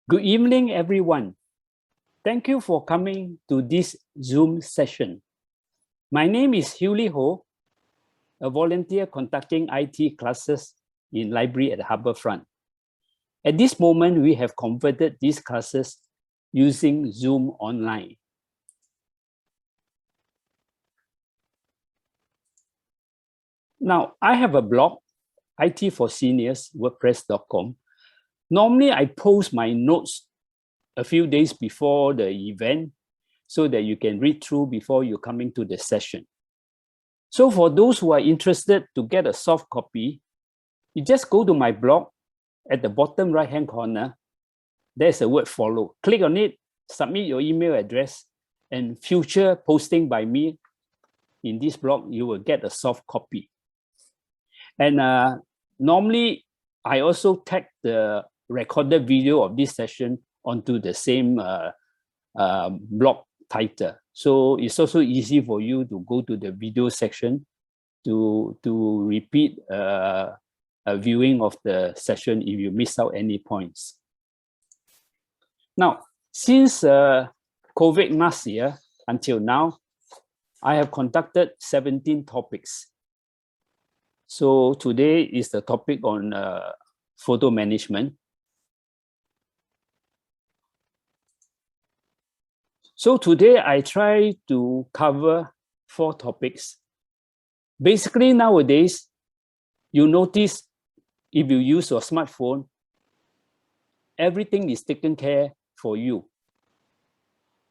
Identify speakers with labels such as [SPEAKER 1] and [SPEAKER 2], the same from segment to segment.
[SPEAKER 1] Good evening, everyone. Thank you for coming to this Zoom session. My name is Hewley Ho, a volunteer conducting IT classes in library at Harbourfront. At this moment, we have converted these classes using Zoom online. Now, I have a blog, IT for Seniors, WordPress.com. Normally, I post my notes a few days before the event so that you can read through before you coming to the session. So for those who are interested to get a soft copy, you just go to my blog at the bottom right-hand corner. There's a word follow. Click on it, submit your email address, and future posting by me in this blog, you will get a soft copy. And normally, I also tag the recorded video of this session onto the same blog title. So it's also easy for you to go to the video section to repeat a viewing of the session if you miss out any points. Now, since COVID last year until now, I have conducted 17 topics. So today is the topic on photo management. So today I try to cover 4 topics. Basically nowadays, you notice if you use your smartphone, everything is taken care for you.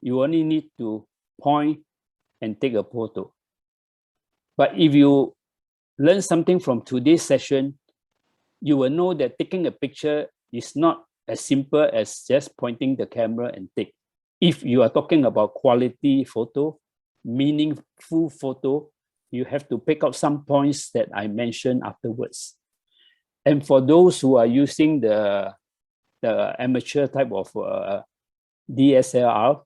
[SPEAKER 1] You only need to point and take a photo. But if you learn something from today's session, you will know that taking a picture is not as simple as just pointing the camera and take. If you are talking about quality photo, meaningful photo, you have to pick up some points that I mentioned afterwards. And for those who are using the amateur type of DSLR,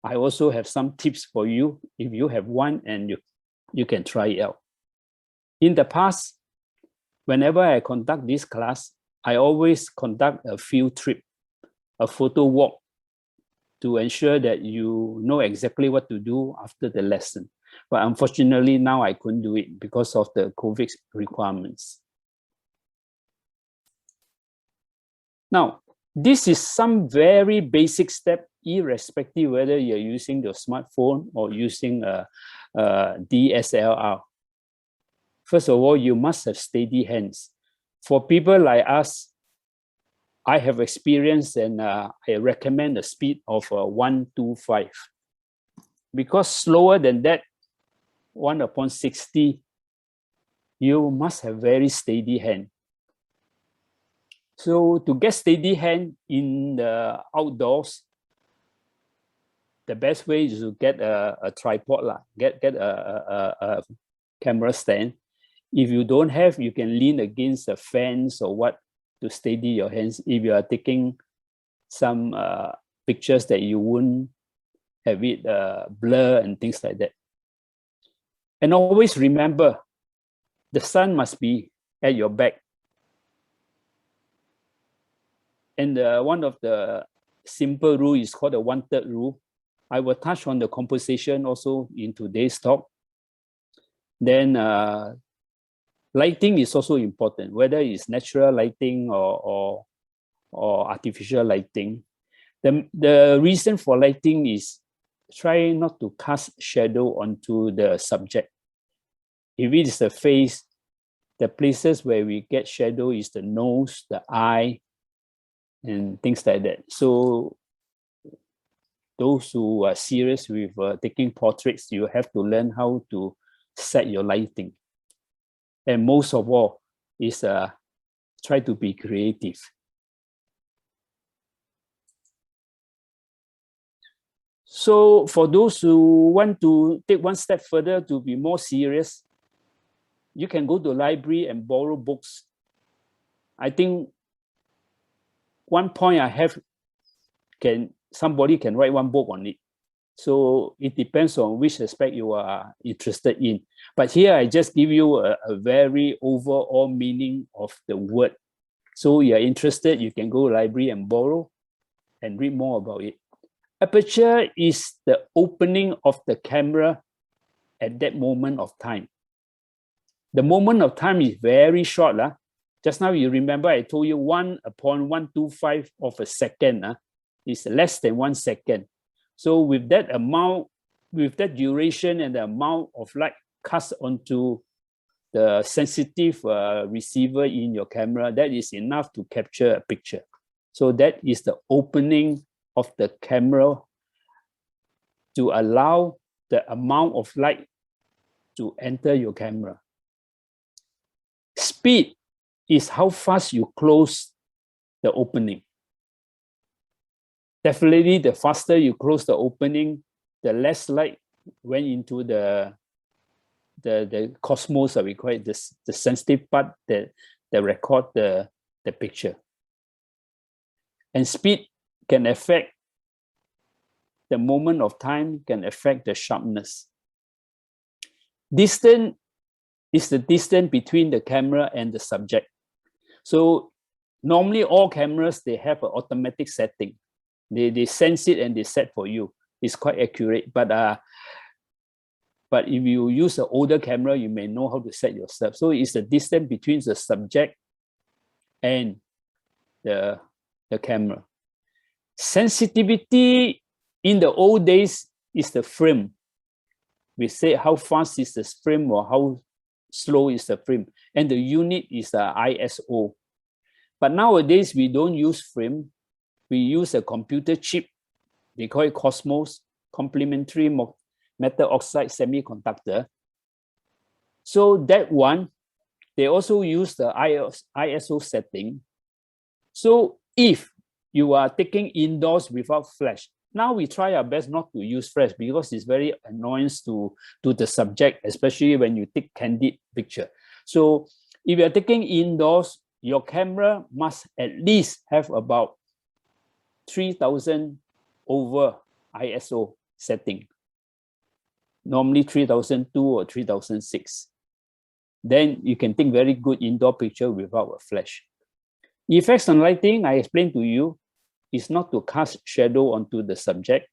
[SPEAKER 1] I also have some tips for you if you have one and you can try it out. In the past, whenever I conduct this class, I always conduct a field trip, a photo walk, to ensure that you know exactly what to do after the lesson. But unfortunately, now I couldn't do it because of the COVID requirements. Now, this is some very basic step, irrespective whether you're using your smartphone or using a DSLR. First of all, you must have steady hands. For people like us, I have experience and I recommend a speed of 125. Because slower than that, 1/60, you must have very steady hand. So to get steady hand in the outdoors, the best way is to get a tripod, get a camera stand. If you don't have, you can lean against a fence or what to steady your hands if you are taking some pictures that you wouldn't have it blur and things like that. And always remember, the sun must be at your back. And one of the simple rule is called the 1/3 rule. I will touch on the composition also in today's talk. Then lighting is also important, whether it's natural lighting or artificial lighting. The reason for lighting is try not to cast shadow onto the subject. If it is the face, the places where we get shadow is the nose, the eye, and things like that. So those who are serious with taking portraits, you have to learn how to set your lighting. And most of all is try to be creative. So for those who want to take one step further to be more serious, you can go to the library and borrow books. I think one point I have, somebody can write one book on it. So it depends on which aspect you are interested in. But here I just give you a very overall meaning of the word. So you're interested, you can go to the library and borrow. and read more about it. Aperture is the opening of the camera at that moment of time. The moment of time is very short. Just now you remember I told you 1/125 of a second is less than 1 second. So with that amount, with that duration and the amount of light cast onto the sensitive receiver in your camera, that is enough to capture a picture. So that is the opening of the camera to allow the amount of light to enter your camera. Speed is how fast you close the opening. Definitely, the faster you close the opening, the less light went into the cosmos, we call it, the sensitive part that record the picture. And speed can affect the moment of time, can affect the sharpness. Distance is the distance between the camera and the subject. So normally all cameras, they have an automatic setting. They sense it and they set for you. It's quite accurate, but if you use an older camera, you may know how to set yourself. So it's the distance between the subject and the camera. Sensitivity in the old days is the frame. We say how fast is the frame or how slow is the frame. And the unit is the ISO. But nowadays, we don't use frame. We use a computer chip. They call it Cosmos, complementary metal oxide semiconductor. So that one, they also use the ISO setting. So if you are taking indoors without flash, now we try our best not to use flash because it's very annoyance to the subject, especially when you take candid picture. So if you're taking indoors, your camera must at least have about 3000 over ISO setting. Normally 3002 or 3006. Then you can take very good indoor picture without a flash. Effects on lighting, I explained to you, is not to cast shadow onto the subject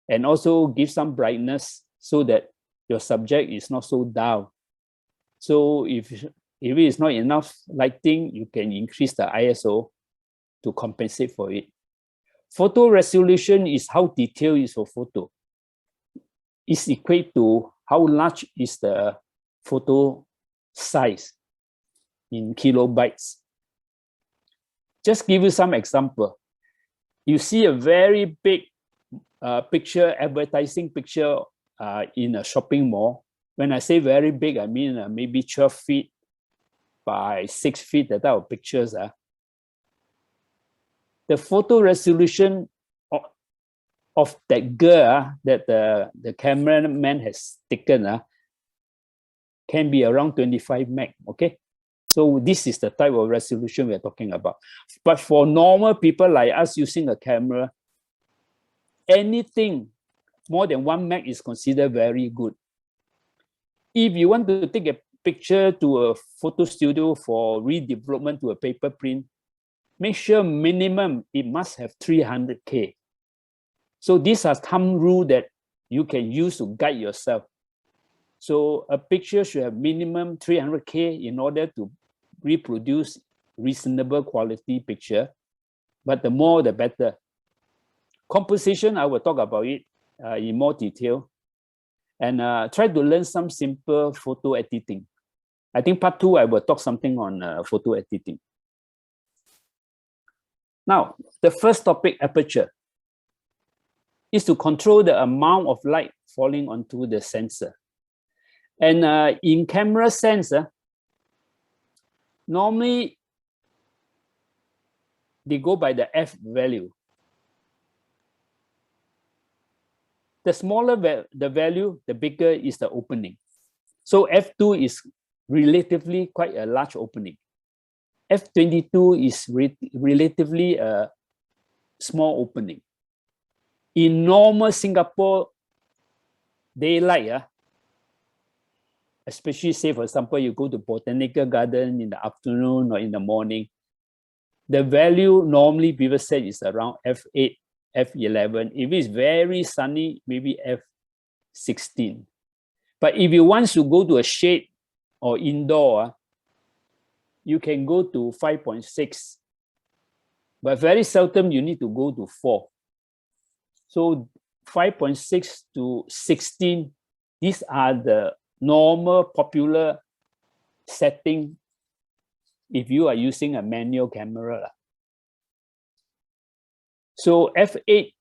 [SPEAKER 1] and also give some brightness so that your subject is not so dull. So if it is not enough lighting, you can increase the ISO to compensate for it. Photo resolution is how detailed is your photo. It's equate to how large is the photo size in kilobytes. Just give you some example. You see a very big picture, advertising picture in a shopping mall. When I say very big, I mean maybe 12 feet by 6 feet, that type of pictures. The photo resolution of that girl that the cameraman has taken can be around 25 meg, okay? So this is the type of resolution we're talking about. But for normal people like us using a camera, anything more than 1 meg is considered very good. If you want to take a picture to a photo studio for redevelopment to a paper print, make sure minimum it must have 300K. So these are thumb rule that you can use to guide yourself. So a picture should have minimum 300K in order to reproduce reasonable quality picture, but the more the better. Composition, I will talk about it in more detail, and try to learn some simple photo editing. I think part 2, I will talk something on photo editing. Now, the first topic, aperture, is to control the amount of light falling onto the sensor. And in camera sensor, normally they go by the F value. The smaller the value, the bigger is the opening. So F2 is relatively quite a large opening. F22 is relatively a small opening. In normal Singapore daylight, especially say, for example, you go to Botanical Garden in the afternoon or in the morning, the value normally people say is around f8, f11. If it's very sunny, maybe f16. But if you want to go to a shade or indoor, you can go to 5.6. But very seldom you need to go to 4. So 5.6 to 16, these are the normal popular setting if you are using a manual camera. So f8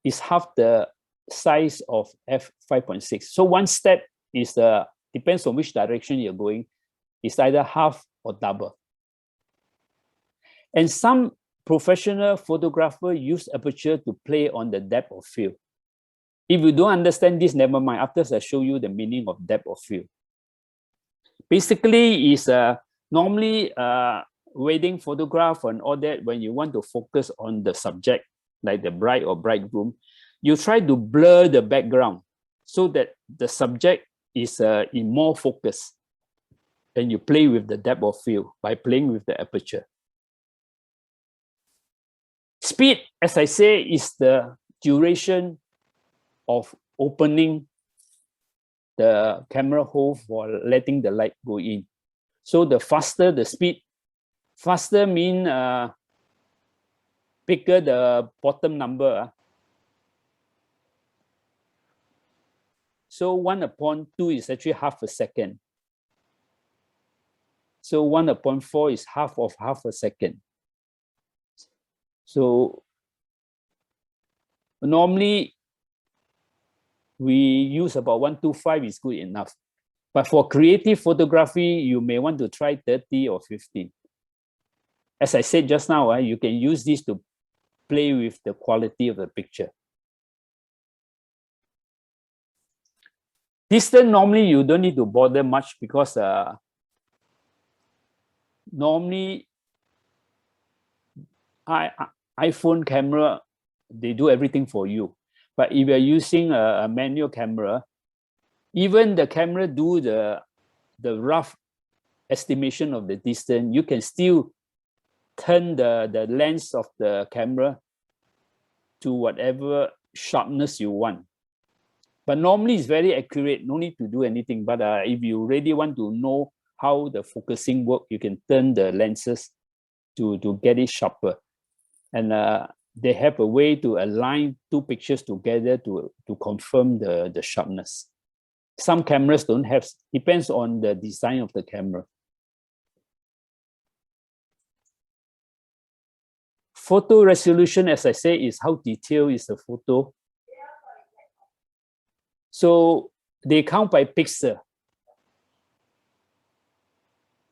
[SPEAKER 1] is half the size of f5.6. So one step is depends on which direction you're going. It's either half or double. And some professional photographer use aperture to play on the depth of field. If you don't understand this, never mind. After I show you the meaning of depth of field. Basically, is normally wedding photograph and all that. When you want to focus on the subject, like the bride or bridegroom, you try to blur the background so that the subject is in more focus. Then you play with the depth of field by playing with the aperture. Speed, as I say, is the duration of opening the camera hole for letting the light go in. So the faster the speed, faster mean bigger the bottom number. So 1/2 is actually half a second. So 1/4 is half of half a second. So normally we use about 125 is good enough. But for creative photography, you may want to try 30 or 15. As I said just now, you can use this to play with the quality of the picture. Distance, normally you don't need to bother much because normally iPhone camera, they do everything for you. But if you're using a manual camera, even the camera do the rough estimation of the distance, you can still turn the lens of the camera to whatever sharpness you want. But normally it's very accurate, no need to do anything. But if you really want to know how the focusing works, you can turn the lenses to get it sharper. And they have a way to align two pictures together to confirm the sharpness. Some cameras don't have, depends on the design of the camera. Photo resolution, as I say, is how detailed is the photo. So they count by pixel.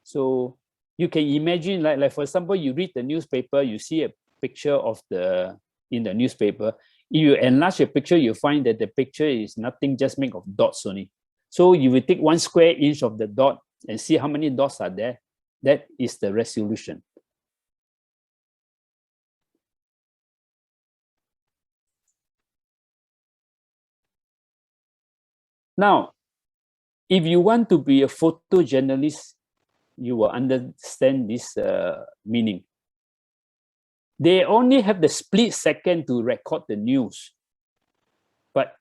[SPEAKER 1] So you can imagine, like for example, you read the newspaper, you see a picture of in the newspaper. If you enlarge the picture, you find that the picture is nothing, just made of dots only. So you will take 1 square inch of the dot and see how many dots are there. That is the resolution. Now, if you want to be a photojournalist, you will understand this meaning. They only have the split second to record the news. But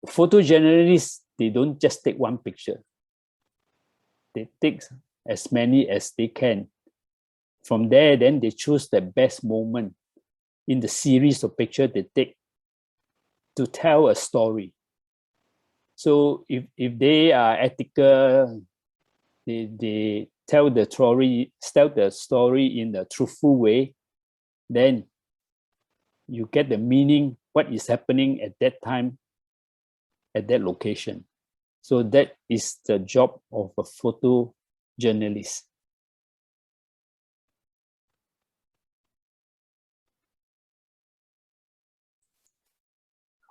[SPEAKER 1] photojournalists, they don't just take one picture. They take as many as they can. From there, then they choose the best moment in the series of pictures they take to tell a story. So if they are ethical, they tell the story in a truthful way, then you get the meaning, what is happening at that time, at that location. So that is the job of a photojournalist.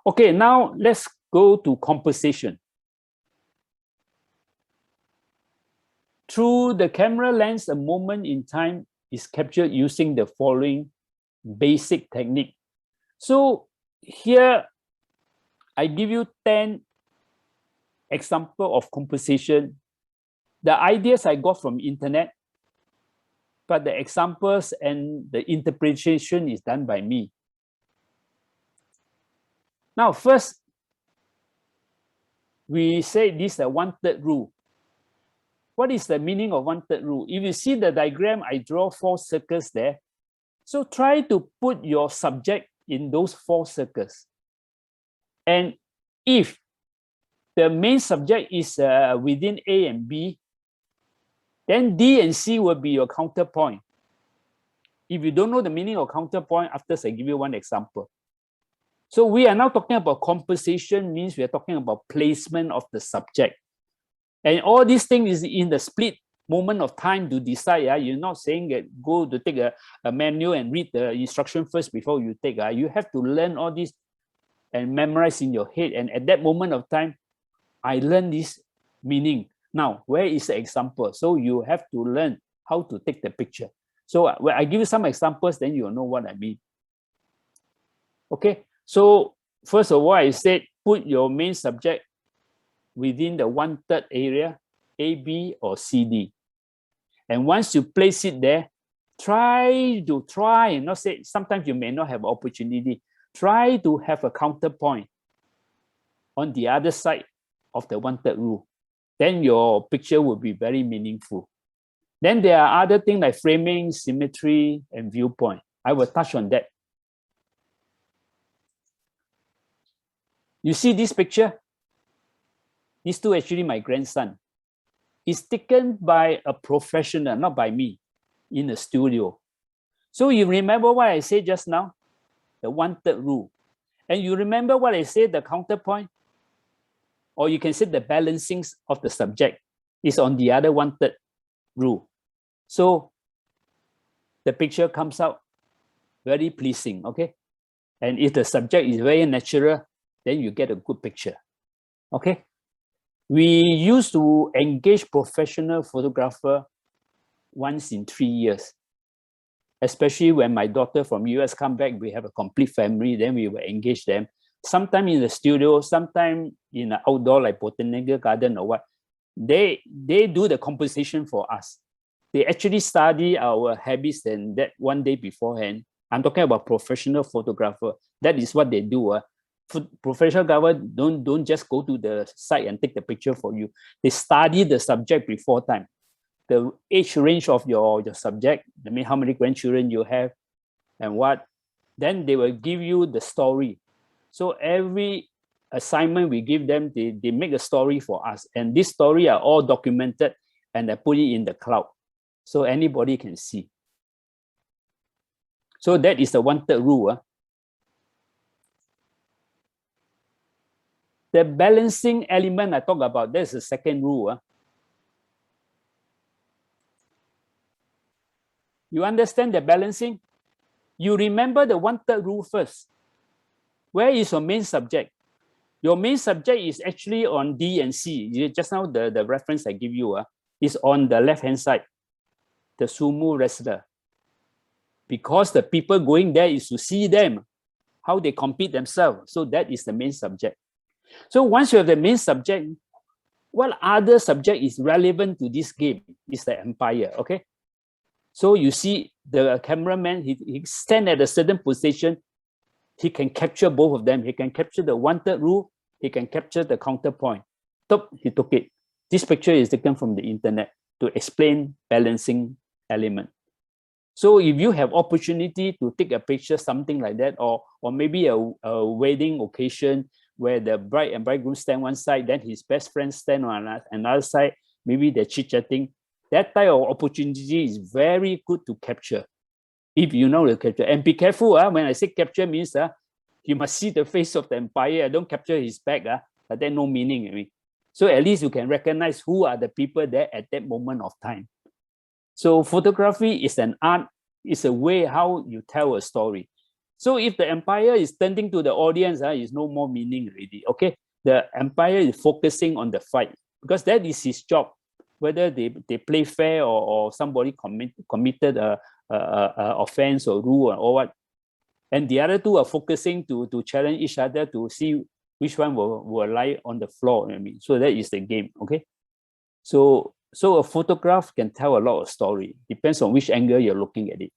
[SPEAKER 1] Okay, now let's go to composition. Through the camera lens, a moment in time is captured using the following basic technique. So here, I give you 10 examples of composition. The ideas I got from internet, but the examples and the interpretation is done by me. Now, first, we say this is the 1/3 rule. What is the meaning of 1/3 rule? If you see the diagram, I draw 4 circles there. So try to put your subject in those 4 circles. And if the main subject is within A and B, then D and C will be your counterpoint. If you don't know the meaning of counterpoint, after I give you one example. So we are now talking about composition, means we are talking about placement of the subject. And all these things is in the split moment of time to decide. You're not saying that go to take a manual and read the instruction first before you take. You have to learn all this and memorize in your head. And at that moment of time, I learned this meaning. Now, where is the example? So you have to learn how to take the picture. So when I give you some examples, then you'll know what I mean. Okay, so first of all, I said put your main subject within the 1/3 area, AB or CD. And once you place it there, try, and not say, sometimes you may not have opportunity, try to have a counterpoint on the other side of the 1/3 rule. Then your picture will be very meaningful. Then there are other things like framing, symmetry, and viewpoint. I will touch on that. You see this picture? These two actually my grandson. It's taken by a professional, not by me, in the studio. So you remember what I said just now? The 1/3 rule. And you remember what I said, the counterpoint? Or you can say the balancing of the subject is on the other 1/3 rule. So the picture comes out very pleasing, okay? And if the subject is very natural, then you get a good picture, okay? We used to engage professional photographer once in 3 years, especially when my daughter from US come back, we have a complete family, then we will engage them. Sometime in the studio, sometime in the outdoor like botanical garden or what. They do the composition for us. They actually study our habits and that one day beforehand. I'm talking about professional photographer. That is what they do. Professional photographer don't just go to the site and take the picture for you. They study the subject before time. The age range of your subject, I mean, how many grandchildren you have and what. Then they will give you the story. So every assignment we give them, they make a story for us. And this story are all documented and I put it in the cloud. So anybody can see. So that is the 1/3 rule. The balancing element I talk about, that's the second rule. You understand the balancing? You remember the 1/3 rule first. Where is your main subject? Your main subject is actually on D and C. Just now, the reference I give you is on the left-hand side, the sumo wrestler. Because the people going there is to see them, how they compete themselves. So that is the main subject. So once you have the main subject, what other subject is relevant to this game is the empire, okay? So you see the cameraman, he stand at a certain position, he can capture both of them. He can capture the 1/3 rule, he can capture the counterpoint. He took it. This picture is taken from the internet to explain balancing element. So if you have opportunity to take a picture, something like that, or maybe a wedding occasion where the bride and bridegroom stand one side, then his best friend stand on another side, maybe they're chit-chatting. That type of opportunity is very good to capture, if you know the capture. And be careful, when I say capture means you must see the face of the empire. Don't capture his back, but then no meaning. I mean. So at least you can recognize who are the people there at that moment of time. So photography is an art, it's a way how you tell a story. So if the empire is turning to the audience, is no more meaning already, okay? The empire is focusing on the fight because that is his job. Whether they play fair or somebody committed a offense or rule or what. And the other two are focusing to challenge each other to see which one will lie on the floor. I mean, so that is the game, okay? So So a photograph can tell a lot of story. Depends on which angle you're looking at it.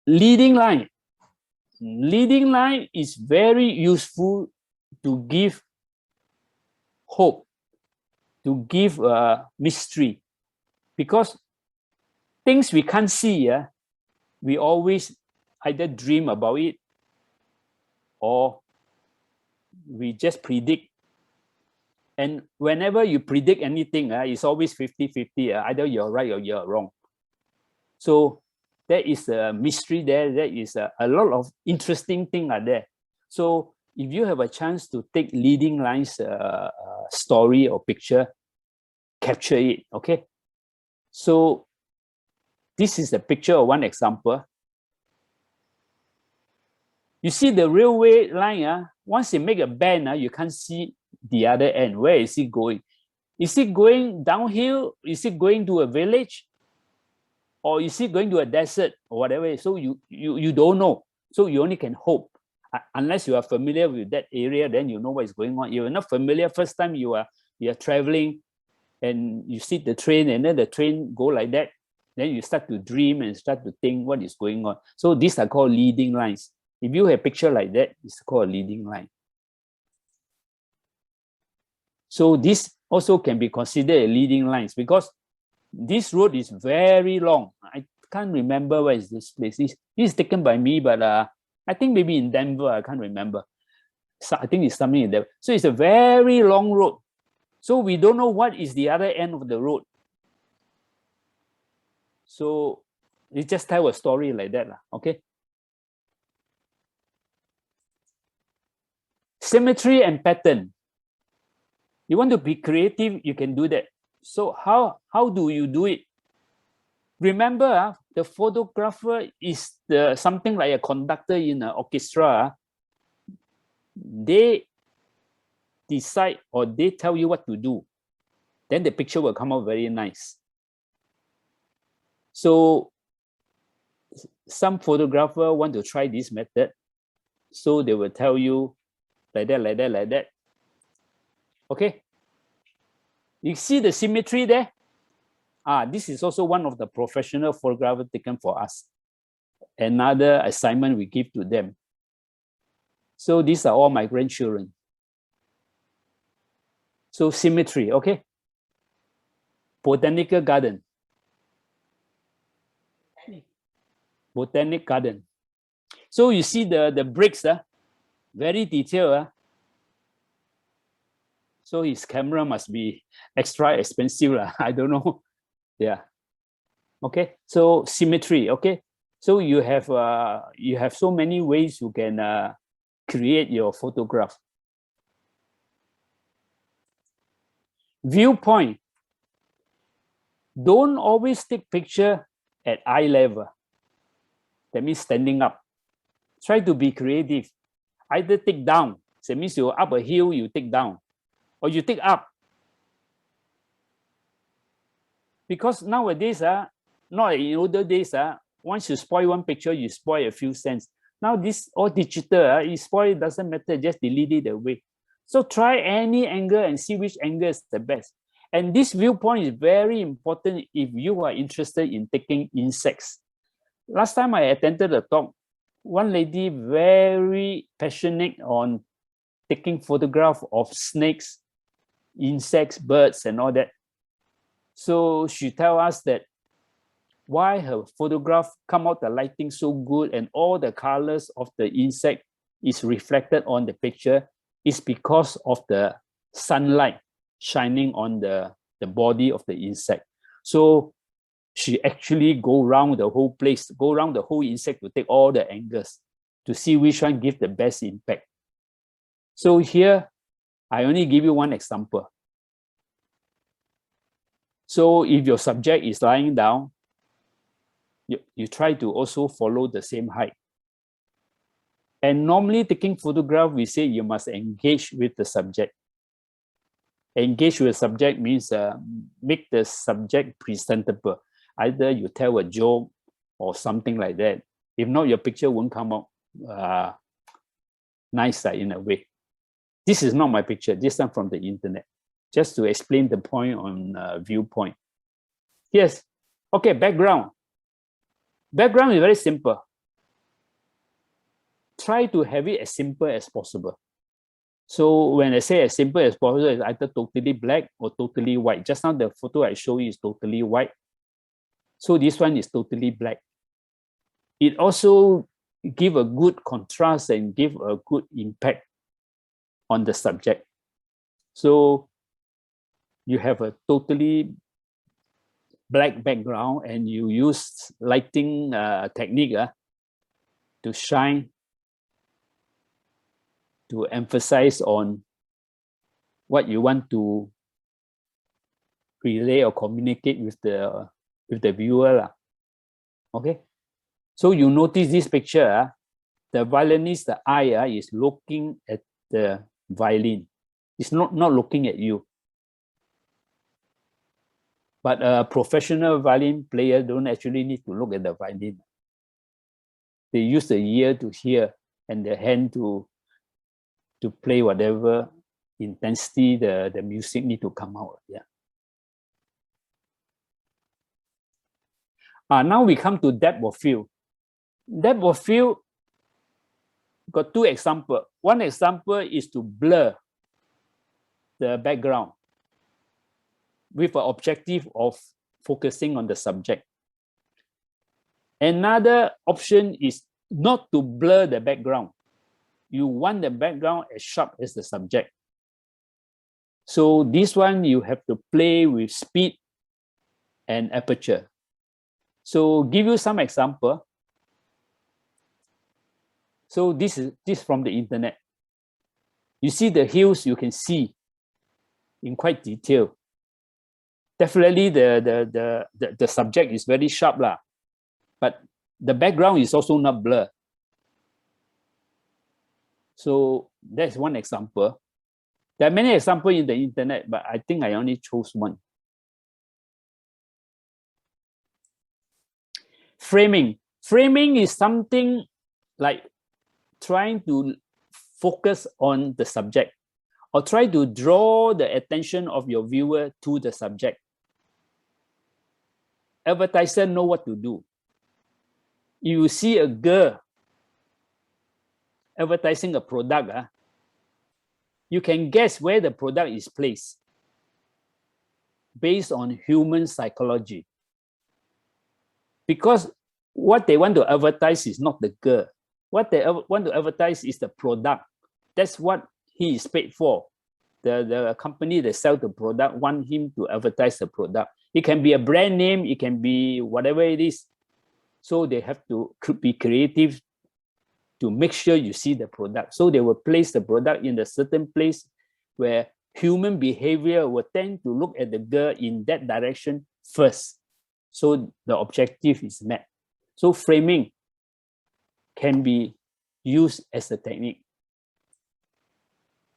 [SPEAKER 1] Leading line. Leading line is very useful to give hope, to give mystery, because things we can't see, we always either dream about it or we just predict. And whenever you predict anything, it's always 50-50. Either you're right or you're wrong. So there is a mystery there. There is a lot of interesting things are there. So if you have a chance to take leading lines story or picture, capture it, okay? So this is a picture of one example. You see the railway line, once you make a bend, you can't see the other end. Where is it going? Is it going downhill? Is it going to a village? Or is it going to a desert or whatever? So you don't know. So you only can hope. Unless you are familiar with that area, then you know what is going on. You're not familiar, first time you are traveling and you see the train and then the train go like that, then you start to dream and start to think what is going on. So these are called leading lines. If you have a picture like that, it's called a leading line. So this also can be considered a leading lines because this road is very long. I can't remember where is this place. This is taken by me, but I think maybe in Denver, I can't remember. So I think it's something in there. So it's a very long road. So we don't know what is the other end of the road. So you just tell a story like that, okay? Symmetry and pattern. You want to be creative, you can do that. So how do you do it? Remember, the photographer is something like a conductor in an orchestra. They decide or they tell you what to do. Then the picture will come out very nice. So some photographer want to try this method. So they will tell you like that, like that, like that. Okay. You see the symmetry there? This is also one of the professional photographers taken for us. Another assignment we give to them. So these are all my grandchildren. So symmetry, okay? Botanical garden. Botanic garden. So you see the bricks, very detailed. So his camera must be extra expensive. I don't know. Yeah. Okay. So symmetry. Okay. So you have so many ways you can create your photograph. Viewpoint. Don't always take picture at eye level. That means standing up. Try to be creative. Either take down. That means you're up a hill, you take down. Or you take up. Because nowadays, not in older days, once you spoil one picture, you spoil a few cents. Now this all digital, you spoil, it doesn't matter, just delete it away. So try any angle and see which angle is the best. And this viewpoint is very important if you are interested in taking insects. Last time I attended a talk, one lady very passionate on taking photograph of snakes, insects, birds, and all that. So she tell us that why her photograph come out the lighting so good and all the colors of the insect is reflected on the picture is because of the sunlight shining on the body of the insect. So she actually go around the whole place, go around the whole insect to take all the angles to see which one gives the best impact. So here, I only give you one example. So if your subject is lying down, you try to also follow the same height. And normally taking photograph, we say you must engage with the subject. Engage with the subject means make the subject presentable. Either you tell a joke or something like that. If not, your picture won't come out nicer in a way. This is not my picture. This one from the internet. Just to explain the point on Viewpoint. Yes. Okay, background. Background is very simple. Try to have it as simple as possible. So when I say as simple as possible, it's either totally black or totally white. Just now the photo I show you is totally white. So this one is totally black. It also give a good contrast and give a good impact on the subject. So you have a totally black background and you use lighting technique to shine, to emphasize on what you want to relay or communicate with the viewer. Okay, so you notice this picture, the violinist, the eye is looking at the violin. It's not looking at you. But a professional violin player don't actually need to look at the violin. They use the ear to hear and the hand to play whatever intensity the music need to come out. Yeah. Now we come to depth of field. Depth of field got two examples. One example is to blur the background with an objective of focusing on the subject. Another option is not to blur the background. You want the background as sharp as the subject. So this one you have to play with speed and aperture. So give you some example. So this is from the internet. You see the hills, you can see in quite detail. Definitely the subject is very sharp lah, but the background is also not blurred. So that's one example. There are many examples in the internet, but I think I only chose one. Framing. Framing is something like trying to focus on the subject or try to draw the attention of your viewer to the subject. Advertiser know what to do. You see a girl advertising a product, you can guess where the product is placed based on human psychology. Because what they want to advertise is not the girl. What they want to advertise is the product. That's what he is paid for. The company that sell the product want him to advertise the product. It can be a brand name, it can be whatever it is. So they have to be creative to make sure you see the product. So they will place the product in a certain place where human behavior will tend to look at the girl in that direction first. So the objective is met. So framing can be used as a technique.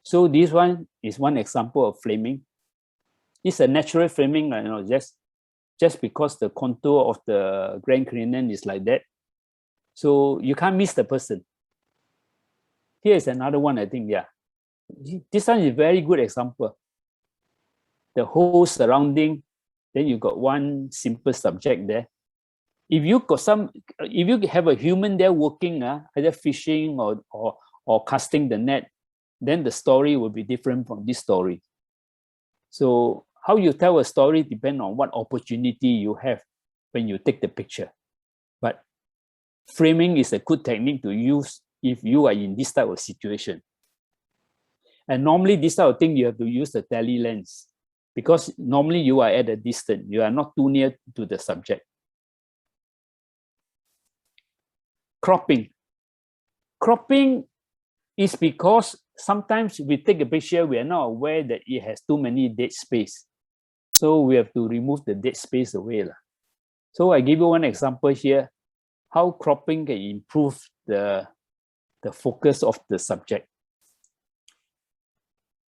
[SPEAKER 1] So this one is one example of framing. It's a natural framing, you know, just because the contour of the Grand Canyon is like that. So you can't miss the person. Here is another one, I think, yeah. This one is a very good example. The whole surrounding, then you got one simple subject there. If you have a human there working, either fishing or casting the net, then the story will be different from this story. So how you tell a story depends on what opportunity you have when you take the picture. But framing is a good technique to use if you are in this type of situation. And normally this type of thing, you have to use the tele lens because normally you are at a distance. You are not too near to the subject. Cropping. Cropping is because sometimes we take a picture, we are not aware that it has too many dead space. So we have to remove the dead space away. So I give you one example here, how cropping can improve the focus of the subject.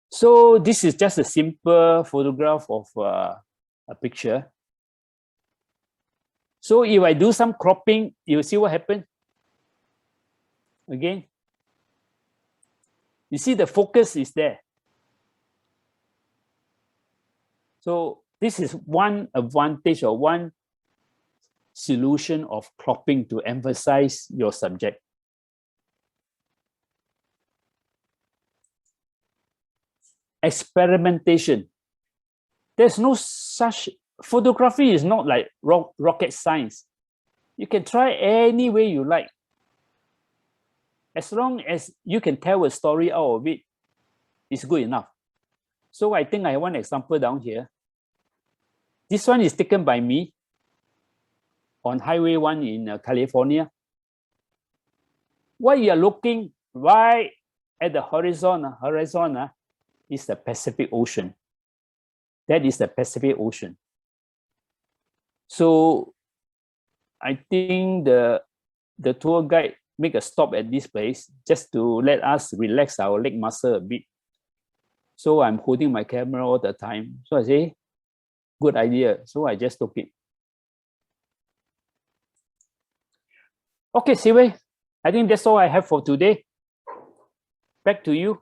[SPEAKER 1] So this is just a simple photograph of a picture. So if I do some cropping, you see what happens? Again, You see the focus is there. So this is one advantage or one solution of cropping to emphasize your subject. Experimentation. There's no such, photography is not like rocket science. You can try any way you like. As long as you can tell a story out of it, it's good enough. So I think I have one example down here. This one is taken by me on Highway 1 in California. What you are looking right at the horizon is the Pacific Ocean. That is the Pacific Ocean. So I think the tour guide make a stop at this place just to let us relax our leg muscle a bit. So I'm holding my camera all the time. So I say, good idea. So I just took it. Okay, Siwei, I think that's all I have for today. Back to you.